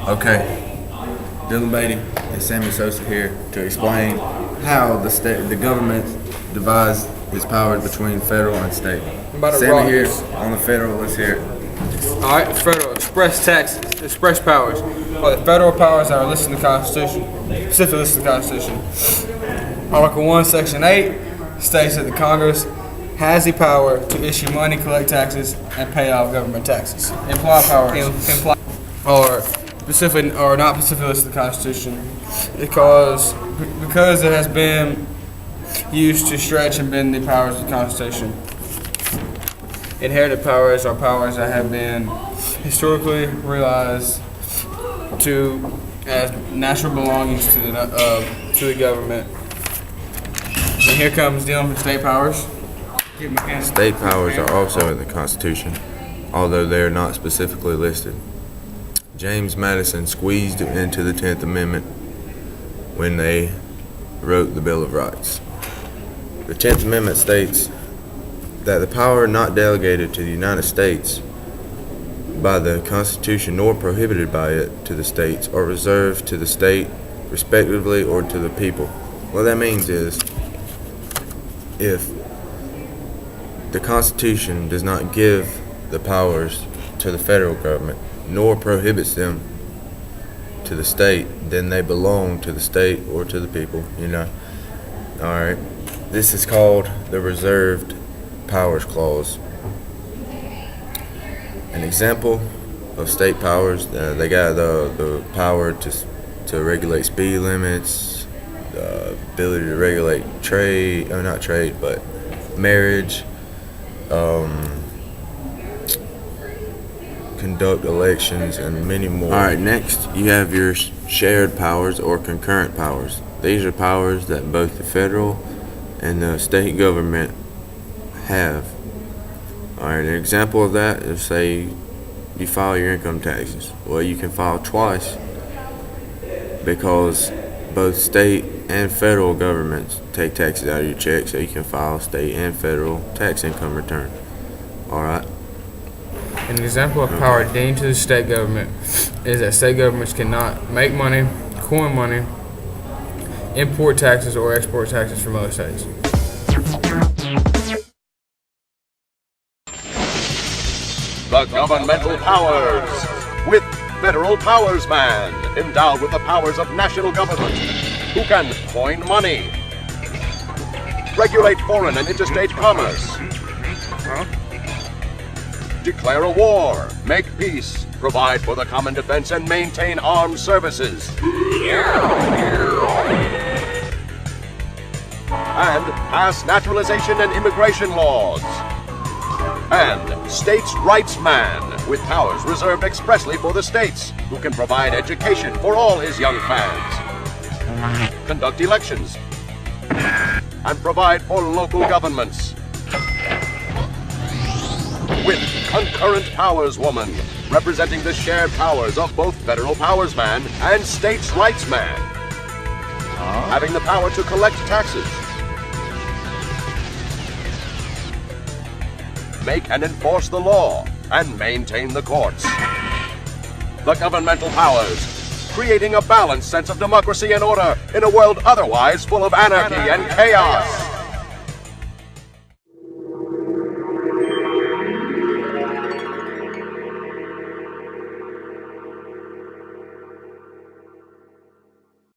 Okay, Dylan Beatty and Sammy Sosa here to explain how the government divides its powers between federal and state. Sammy here on the federal. Let's hear it. All right, federal express powers are the federal powers that are listed in the Constitution, specifically listed in the Constitution. Article 1, Section 8 states that the Congress has the power to issue money, collect taxes, and pay off government taxes. Implied powers are not specifically listed in the Constitution because it has been used to stretch and bend the powers of the Constitution. Inherited powers are powers that have been historically realized as natural belongings to the government. And here comes dealing with state powers. State powers are also in the Constitution, although they are not specifically listed. James Madison squeezed it into the 10th Amendment when they wrote the Bill of Rights. The 10th Amendment states that the power not delegated to the United States by the Constitution nor prohibited by it to the states are reserved to the state respectively or to the people. What that means is if the Constitution does not give the powers to the federal government nor prohibits them to the state, then they belong to the state or to the people, Alright, this is called the Reserved Powers Clause. An example of state powers, they got the power to regulate speed limits, the ability to regulate marriage, conduct elections, and many more. Alright, next you have your shared powers or concurrent powers. These are powers that both the federal and the state government have. Alright, an example of that is, say you file your income taxes. Well, you can file twice because both state and federal governments take taxes out of your check, so you can file state and federal tax income return. Alright. An example of power deemed to the state government is that state governments cannot make money, coin money, import taxes, or export taxes from other states. The governmental powers with Federal Powers Man, endowed with the powers of national government, who can coin money, regulate foreign and interstate commerce, declare a war, make peace, provide for the common defense, and maintain armed services. And pass naturalization and immigration laws. And States' Rights Man, with powers reserved expressly for the states, who can provide education for all his young fans, conduct elections, and provide for local governments. With Concurrent Powers Woman, representing the shared powers of both Federal Powers Man and States' Rights Man, having the power to collect taxes, make and enforce the law, and maintain the courts. The governmental powers, creating a balanced sense of democracy and order in a world otherwise full of anarchy and chaos.